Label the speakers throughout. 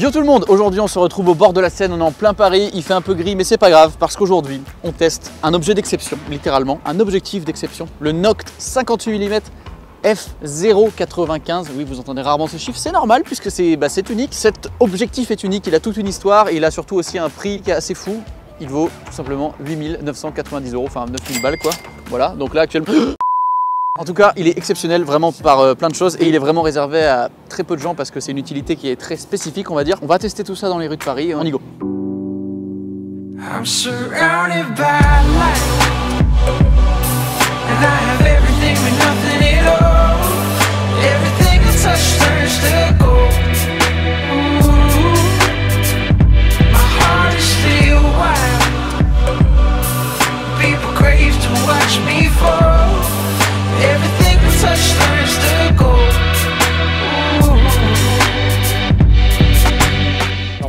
Speaker 1: Yo tout le monde, aujourd'hui on se retrouve au bord de la Seine, on est en plein Paris, il fait un peu gris mais c'est pas grave parce qu'aujourd'hui on teste un objet d'exception, littéralement, un objectif d'exception, le Noct 58 mm f/0.95, oui vous entendez rarement ce chiffre, c'est normal puisque c'est unique, cet objectif est unique, il a toute une histoire et il a surtout aussi un prix qui est assez fou, il vaut tout simplement 8 990 €, enfin 9000 balles quoi, voilà, donc là actuellement... En tout cas, il est exceptionnel vraiment par plein de choses et il est vraiment réservé à très peu de gens parce que c'est une utilité qui est très spécifique, on va dire. On va tester tout ça dans les rues de Paris, on y go.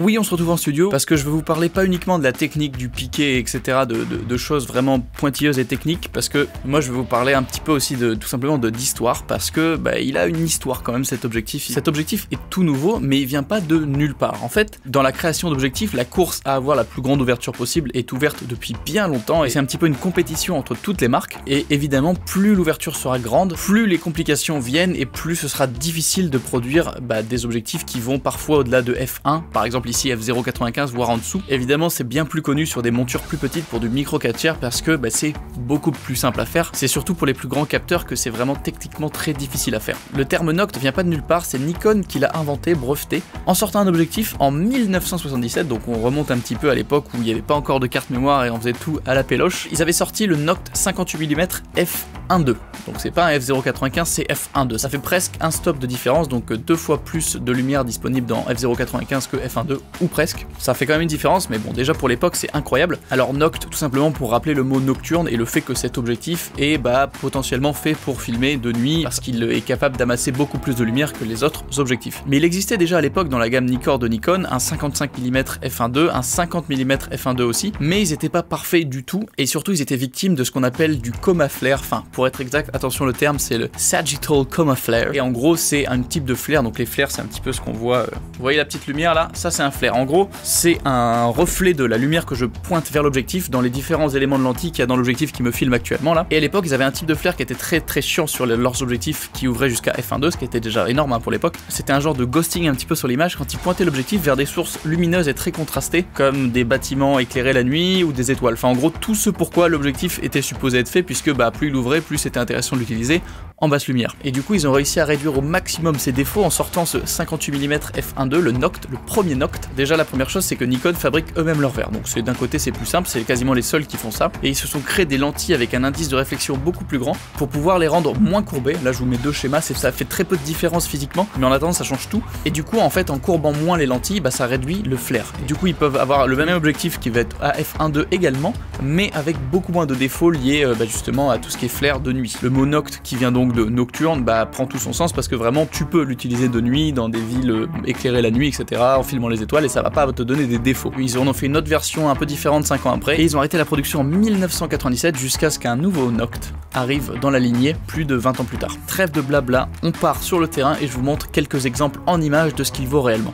Speaker 1: Oui, on se retrouve en studio parce que je veux vous parler pas uniquement de la technique du piqué, etc., de choses vraiment pointilleuses et techniques, parce que moi je vais vous parler un petit peu aussi tout simplement d'histoire, parce que il a une histoire quand même cet objectif. Cet objectif est tout nouveau, mais il vient pas de nulle part. En fait, dans la création d'objectifs, la course à avoir la plus grande ouverture possible est ouverte depuis bien longtemps, et c'est un petit peu une compétition entre toutes les marques, et évidemment, plus l'ouverture sera grande, plus les complications viennent, et plus ce sera difficile de produire des objectifs qui vont parfois au-delà de f1, par exemple ici f/0.95 voire en dessous. Évidemment c'est bien plus connu sur des montures plus petites pour du micro 4 tiers parce que c'est beaucoup plus simple à faire. C'est surtout pour les plus grands capteurs que c'est vraiment techniquement très difficile à faire. Le terme Noct vient pas de nulle part, c'est Nikon qui l'a inventé, breveté, en sortant un objectif en 1977, donc on remonte un petit peu à l'époque où il n'y avait pas encore de carte mémoire et on faisait tout à la péloche. Ils avaient sorti le Noct 58 mm f1.2, donc c'est pas un f/0.95, c'est f1.2. Ça fait presque un stop de différence, donc 2 fois plus de lumière disponible dans f/0.95 que f1.2 ou presque. Ça fait quand même une différence, mais bon, déjà pour l'époque c'est incroyable. Alors Noct, tout simplement pour rappeler le mot nocturne et le fait que cet objectif est potentiellement fait pour filmer de nuit parce qu'il est capable d'amasser beaucoup plus de lumière que les autres objectifs. Mais il existait déjà à l'époque dans la gamme Nikkor de Nikon un 55 mm f1.2, un 50 mm f1.2 aussi, mais ils étaient pas parfaits du tout et surtout ils étaient victimes de ce qu'on appelle du coma flare. Enfin, pour être exact, attention le terme, c'est le sagittal coma flare. Et en gros, c'est un type de flare. Donc les flares, c'est un petit peu ce qu'on voit. Vous voyez la petite lumière là? Ça, c'est un flare. En gros, c'est un reflet de la lumière que je pointe vers l'objectif dans les différents éléments de lentille qu'il y a dans l'objectif qui me filme actuellement là. Et à l'époque, ils avaient un type de flare qui était très très chiant sur leurs objectifs qui ouvraient jusqu'à f1.2, ce qui était déjà énorme pour l'époque. C'était un genre de ghosting un petit peu sur l'image quand ils pointaient l'objectif vers des sources lumineuses et très contrastées, comme des bâtiments éclairés la nuit ou des étoiles. Enfin, en gros, tout ce pourquoi l'objectif était supposé être fait, puisque plus il ouvrait, plus c'était intéressant de l'utiliser en basse lumière. Et du coup, ils ont réussi à réduire au maximum ces défauts en sortant ce 58 mm f1.2, le Noct, le premier Noct. Déjà, la première chose, c'est que Nikon fabrique eux-mêmes leurs verres. Donc d'un côté, c'est plus simple, c'est quasiment les seuls qui font ça. Et ils se sont créés des lentilles avec un indice de réflexion beaucoup plus grand pour pouvoir les rendre moins courbées. Là, je vous mets deux schémas, ça fait très peu de différence physiquement, mais en attendant, ça change tout. Et du coup, en fait, en courbant moins les lentilles, ça réduit le flare. Et du coup, ils peuvent avoir le même objectif qui va être à f1.2 également, mais avec beaucoup moins de défauts liés justement à tout ce qui est flare de nuit. Le mot Noct, qui vient donc de nocturne, prend tout son sens parce que vraiment, tu peux l'utiliser de nuit dans des villes éclairées la nuit, etc., en filmant les étoiles, et ça va pas te donner des défauts. Ils en ont fait une autre version un peu différente 5 ans après, et ils ont arrêté la production en 1997 jusqu'à ce qu'un nouveau Noct arrive dans la lignée plus de 20 ans plus tard. Trêve de blabla, on part sur le terrain et je vous montre quelques exemples en images de ce qu'il vaut réellement.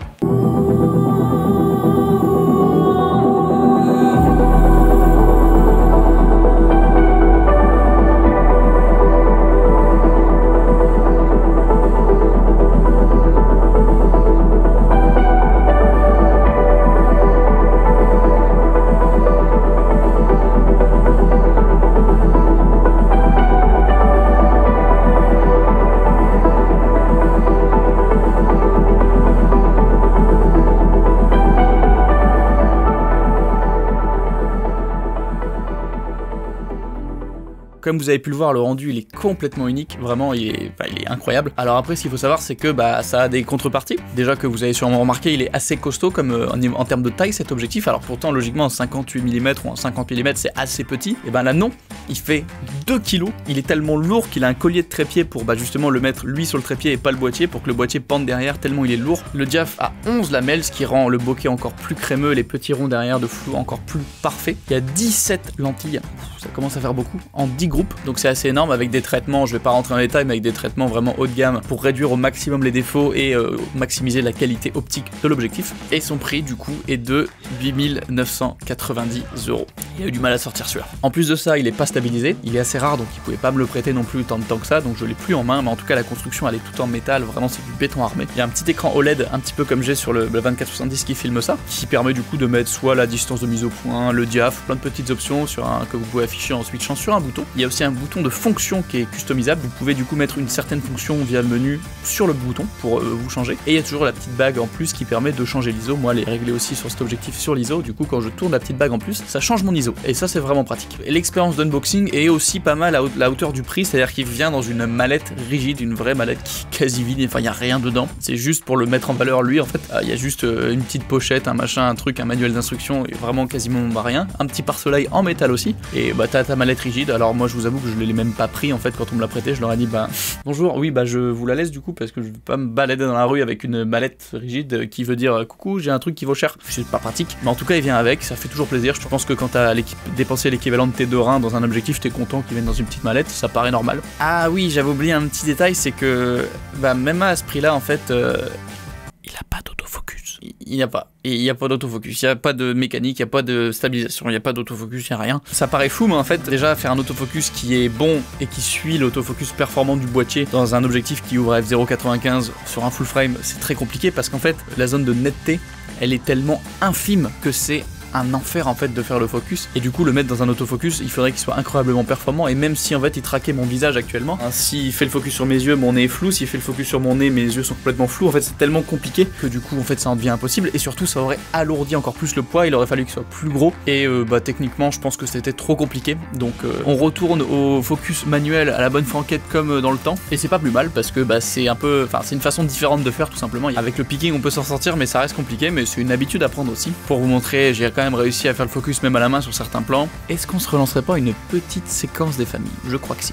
Speaker 1: Comme vous avez pu le voir, le rendu il est complètement unique, vraiment il est incroyable. Alors après, ce qu'il faut savoir, c'est que ça a des contreparties. Déjà que vous avez sûrement remarqué, il est assez costaud comme en termes de taille cet objectif. Alors pourtant logiquement en 58 mm ou en 50 mm c'est assez petit. Et là non, il fait 2 kg, il est tellement lourd qu'il a un collier de trépied pour justement le mettre lui sur le trépied et pas le boîtier, pour que le boîtier pende derrière tellement il est lourd. Le diaph a 11 lamelles, ce qui rend le bokeh encore plus crémeux, les petits ronds derrière de flou encore plus parfait. Il y a 17 lentilles, ça commence à faire beaucoup, en 10 groupe, donc c'est assez énorme avec des traitements, je vais pas rentrer en détail, mais avec des traitements vraiment haut de gamme pour réduire au maximum les défauts et maximiser la qualité optique de l'objectif. Et son prix du coup est de 8990 €. Il a eu du mal à sortir celui-là. En plus de ça, il est pas stabilisé, il est assez rare, donc il pouvait pas me le prêter non plus tant de temps que ça, donc je l'ai plus en main, mais en tout cas la construction elle est tout en métal, vraiment c'est du béton armé. Il y a un petit écran OLED, un petit peu comme j'ai sur le 2470 qui filme ça, qui permet du coup de mettre soit la distance de mise au point, le diaph, plein de petites options que vous pouvez afficher en switchant sur un bouton. Il y a aussi un bouton de fonction qui est customisable, vous pouvez du coup mettre une certaine fonction via le menu sur le bouton pour vous changer. Et il y a toujours la petite bague en plus qui permet de changer l'ISO. Moi, elle est réglée aussi sur cet objectif sur l'ISO. Du coup, quand je tourne la petite bague en plus, ça change mon ISO. Et ça, c'est vraiment pratique. Et l'expérience d'unboxing est aussi pas mal à la hauteur du prix, c'est-à-dire qu'il vient dans une mallette rigide, une vraie mallette qui est quasi vide. Enfin, il n'y a rien dedans. C'est juste pour le mettre en valeur lui. En fait, il y a juste une petite pochette, un machin, un truc, un manuel d'instruction et vraiment quasiment rien. Un petit pare-soleil en métal aussi. Et bah, t'as ta mallette rigide. Alors moi, je vous avoue que je l'ai même pas pris en fait quand on me l'a prêté. Je leur ai dit bah bonjour, oui bah je vous la laisse du coup parce que je veux pas me balader dans la rue avec une mallette rigide qui veut dire coucou, j'ai un truc qui vaut cher. C'est pas pratique, mais en tout cas il vient avec, ça fait toujours plaisir. Je pense que quand t'as dépensé l'équivalent de tes 2 reins dans un objectif, t'es content qu'il vienne dans une petite mallette, ça paraît normal. Ah oui, j'avais oublié un petit détail, c'est que bah même à ce prix-là en fait, il a pas d'autofocus. Il n'y a pas. Et il n'y a pas d'autofocus, il n'y a pas de mécanique, il n'y a pas de stabilisation, il n'y a pas d'autofocus, il n'y a rien. Ça paraît fou, mais en fait, déjà, faire un autofocus qui est bon et qui suit l'autofocus performant du boîtier dans un objectif qui ouvre à f/0.95 sur un full frame, c'est très compliqué parce qu'en fait, la zone de netteté, elle est tellement infime que c'est un enfer en fait de faire le focus, et du coup le mettre dans un autofocus il faudrait qu'il soit incroyablement performant. Et même si en fait il traquait mon visage actuellement, hein, s'il fait le focus sur mes yeux, mon nez est flou, s'il fait le focus sur mon nez, mes yeux sont complètement flous, en fait c'est tellement compliqué que du coup en fait ça en devient impossible, et surtout ça aurait alourdi encore plus le poids, il aurait fallu qu'il soit plus gros, et bah techniquement je pense que c'était trop compliqué, donc on retourne au focus manuel à la bonne franquette comme dans le temps, et c'est pas plus mal parce que bah c'est un peu, enfin c'est une façon différente de faire tout simplement. Avec le picking on peut s'en sortir mais ça reste compliqué, mais c'est une habitude à prendre aussi. Pour vous montrer, j'ai quand même réussi à faire le focus même à la main sur certains plans. Est-ce qu'on se relancerait pas une petite séquence des familles? Je crois que si.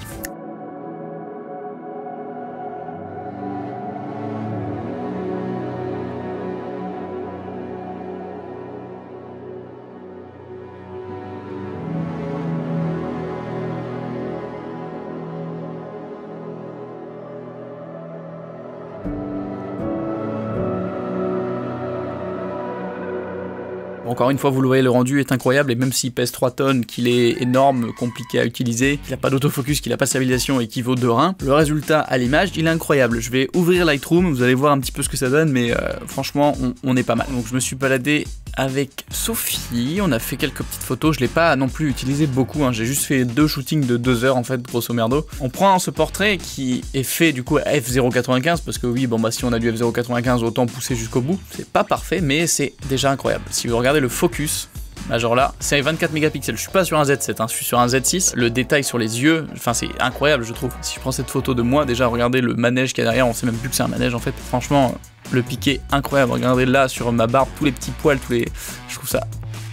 Speaker 1: Encore une fois, vous le voyez, le rendu est incroyable, et même s'il pèse 3 tonnes, qu'il est énorme, compliqué à utiliser, qu'il n'a pas d'autofocus, qu'il n'a pas de stabilisation et qu'il vaut 2 reins, le résultat à l'image, il est incroyable. Je vais ouvrir Lightroom, vous allez voir un petit peu ce que ça donne, mais franchement, on est pas mal. Donc je me suis baladé avec Sophie, on a fait quelques petites photos, je l'ai pas non plus utilisé beaucoup, hein. J'ai juste fait 2 shootings de 2 heures en fait, grosso merdo. On prend ce portrait qui est fait du coup à f/0.95, parce que oui, bon bah si on a du f/0.95, autant pousser jusqu'au bout. C'est pas parfait, mais c'est déjà incroyable. Si vous regardez le focus, là, genre là, c'est 24 mégapixels, je suis pas sur un Z7, hein, je suis sur un Z6, le détail sur les yeux, enfin c'est incroyable je trouve. Si je prends cette photo de moi, déjà regardez le manège qu'il y a derrière, on sait même plus que c'est un manège en fait, franchement, le piqué incroyable, regardez là sur ma barbe, tous les petits poils, je trouve ça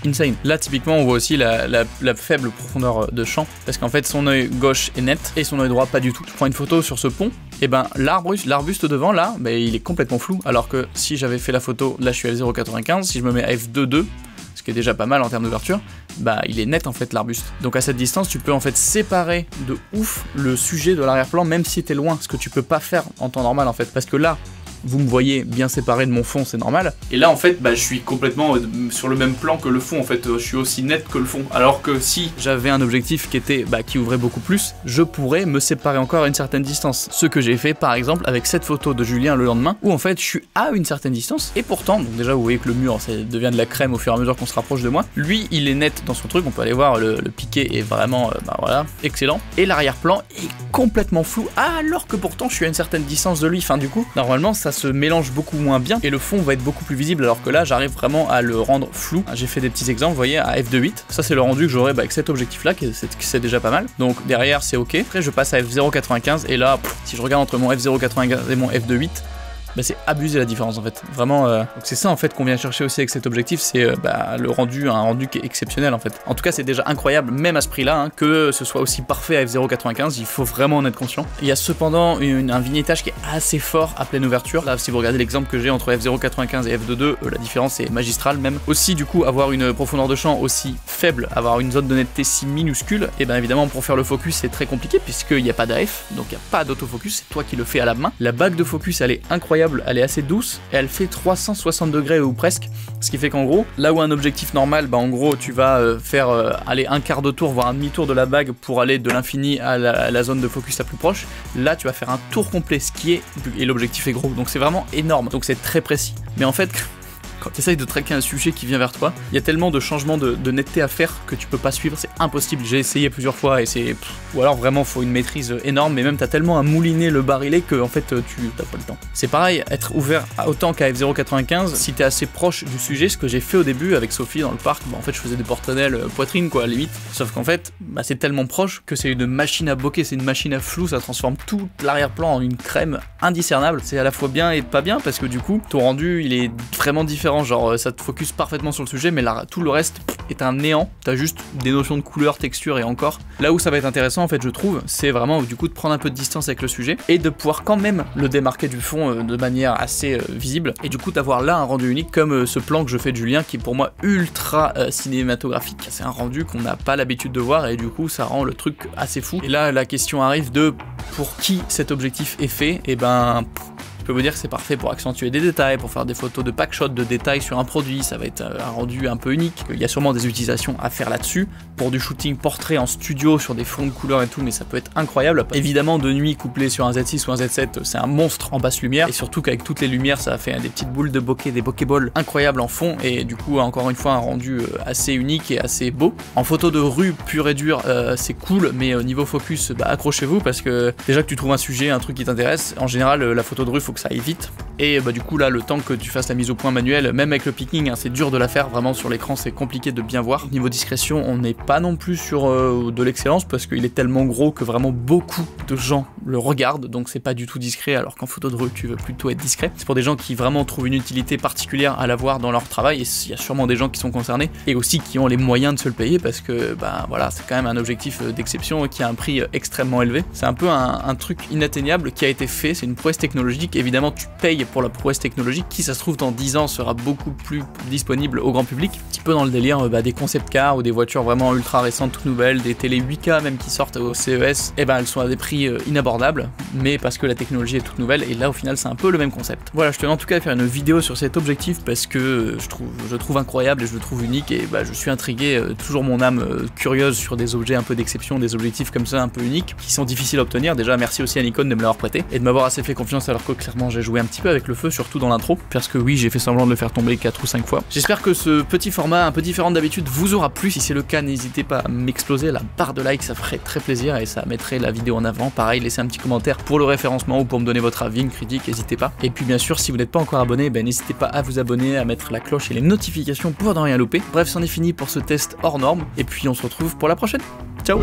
Speaker 1: insane. Là typiquement on voit aussi la faible profondeur de champ, parce qu'en fait son œil gauche est net et son œil droit pas du tout. Je prends une photo sur ce pont, et ben l'arbuste devant là, ben, il est complètement flou, alors que si j'avais fait la photo, là je suis à 0.95, si je me mets à f2.2, ce qui est déjà pas mal en termes d'ouverture, bah il est net en fait l'arbuste. Donc à cette distance tu peux en fait séparer de ouf le sujet de l'arrière-plan même si t'es loin, ce que tu peux pas faire en temps normal en fait, parce que là vous me voyez bien séparé de mon fond, c'est normal. Et là en fait bah, je suis complètement sur le même plan que le fond en fait, je suis aussi net que le fond. Alors que si j'avais un objectif qui était qui ouvrait beaucoup plus, je pourrais me séparer encore à une certaine distance. Ce que j'ai fait par exemple avec cette photo de Julien le lendemain, où en fait je suis à une certaine distance, et pourtant, donc déjà vous voyez que le mur ça devient de la crème au fur et à mesure qu'on se rapproche de moi. Lui il est net dans son truc, on peut aller voir le piqué est vraiment voilà, excellent. Et l'arrière-plan est complètement flou, alors que pourtant je suis à une certaine distance de lui. Enfin du coup, normalement ça se mélange beaucoup moins bien et le fond va être beaucoup plus visible, alors que là j'arrive vraiment à le rendre flou. J'ai fait des petits exemples, vous voyez, à f2.8, ça c'est le rendu que j'aurai avec cet objectif là, c'est déjà pas mal. Donc derrière c'est ok, après je passe à f0.95 et là si je regarde entre mon f0.95 et mon f2.8, bah, c'est abusé la différence en fait. Vraiment, donc c'est ça en fait qu'on vient chercher aussi avec cet objectif, c'est le rendu, un rendu qui est exceptionnel en fait. En tout cas, c'est déjà incroyable, même à ce prix-là, hein, que ce soit aussi parfait à f0.95, il faut vraiment en être conscient. Il y a cependant un vignettage qui est assez fort à pleine ouverture. Là, si vous regardez l'exemple que j'ai entre f0.95 et f2.2, la différence est magistrale même. Aussi, du coup, avoir une profondeur de champ aussi faible, avoir une zone de netteté si minuscule, et bien évidemment, pour faire le focus, c'est très compliqué puisqu'il n'y a pas d'AF, donc il n'y a pas d'autofocus, c'est toi qui le fais à la main. La bague de focus, elle est incroyable, elle est assez douce et elle fait 360 degrés ou presque, ce qui fait qu'en gros, là où un objectif normal, bah en gros, tu vas faire aller un quart de tour, voire un demi-tour de la bague pour aller de l'infini à la zone de focus la plus proche. Là, tu vas faire un tour complet, ce qui est, et l'objectif est gros, donc c'est vraiment énorme, donc c'est très précis. Mais en fait, quand tu essayes de traquer un sujet qui vient vers toi, il y a tellement de changements de netteté à faire que tu peux pas suivre, c'est impossible. J'ai essayé plusieurs fois et c'est... Ou alors vraiment faut une maîtrise énorme, mais même t'as tellement à mouliner le barillet que en fait tu t'as pas le temps. C'est pareil, être ouvert autant qu'à f0.95, si t'es assez proche du sujet, ce que j'ai fait au début avec Sophie dans le parc, bah en fait je faisais des portrait poitrine quoi, à la limite. Sauf qu'en fait, bah, c'est tellement proche que c'est une machine à bokeh, c'est une machine à flou, ça transforme tout l'arrière-plan en une crème indiscernable. C'est à la fois bien et pas bien parce que du coup, ton rendu il est vraiment différent. Genre ça te focus parfaitement sur le sujet, mais là, tout le reste est un néant. T'as juste des notions de couleur, texture et encore. Là où ça va être intéressant en fait, je trouve, c'est vraiment du coup de prendre un peu de distance avec le sujet et de pouvoir quand même le démarquer du fond de manière assez visible. Et du coup d'avoir là un rendu unique comme ce plan que je fais de Julien qui est pour moi ultra cinématographique. C'est un rendu qu'on n'a pas l'habitude de voir et du coup ça rend le truc assez fou. Et là la question arrive de pour qui cet objectif est fait, et ben... Je peux vous dire que c'est parfait pour accentuer des détails, pour faire des photos de packshot, de détails sur un produit, ça va être un rendu un peu unique. Il y a sûrement des utilisations à faire là-dessus, pour du shooting portrait en studio sur des fonds de couleurs et tout, mais ça peut être incroyable. Évidemment, de nuit couplé sur un Z6 ou un Z7, c'est un monstre en basse lumière, et surtout qu'avec toutes les lumières, ça fait des petites boules de bokeh, des bokeballs incroyables en fond, et du coup, encore une fois, un rendu assez unique et assez beau. En photo de rue pure et dure, c'est cool, mais au niveau focus, bah, accrochez-vous, parce que déjà que tu trouves un sujet, un truc qui t'intéresse, en général, la photo de rue, faut que ça aille vite. Et bah du coup là le temps que tu fasses la mise au point manuelle, même avec le picking, hein, c'est dur de la faire, vraiment sur l'écran c'est compliqué de bien voir. Niveau discrétion on n'est pas non plus sur de l'excellence parce qu'il est tellement gros que vraiment beaucoup de gens le regardent, donc c'est pas du tout discret, alors qu'en photo de rue tu veux plutôt être discret. C'est pour des gens qui vraiment trouvent une utilité particulière à l'avoir dans leur travail, et il y a sûrement des gens qui sont concernés et aussi qui ont les moyens de se le payer parce que bah voilà, c'est quand même un objectif d'exception qui a un prix extrêmement élevé. C'est un peu un truc inatteignable qui a été fait, c'est une prouesse technologique. Évidemment tu payes pour la prouesse technologique qui, ça se trouve, dans 10 ans sera beaucoup plus disponible au grand public. Un petit peu dans le délire des concept cars ou des voitures vraiment ultra récentes, toutes nouvelles, des télé 8K même qui sortent au CES, et ben elles sont à des prix inabordables, mais parce que la technologie est toute nouvelle, et là au final c'est un peu le même concept. Voilà, je tenais en tout cas à faire une vidéo sur cet objectif parce que je trouve incroyable et je le trouve unique, et bah, je suis intrigué, toujours mon âme curieuse sur des objets un peu d'exception, des objectifs comme ça un peu uniques, qui sont difficiles à obtenir. Déjà merci aussi à Nikon de me l'avoir prêté, et de m'avoir assez fait confiance alors que clairement j'ai joué un petit peu avec le feu, surtout dans l'intro, parce que oui, j'ai fait semblant de le faire tomber 4 ou 5 fois. J'espère que ce petit format un peu différent d'habitude vous aura plu. Si c'est le cas, n'hésitez pas à m'exploser la barre de like, ça ferait très plaisir et ça mettrait la vidéo en avant. Pareil, laissez un petit commentaire pour le référencement ou pour me donner votre avis, une critique, n'hésitez pas. Et puis bien sûr, si vous n'êtes pas encore abonné, ben, n'hésitez pas à vous abonner, à mettre la cloche et les notifications pour ne rien louper. Bref, c'en est fini pour ce test hors norme, et puis on se retrouve pour la prochaine. Ciao.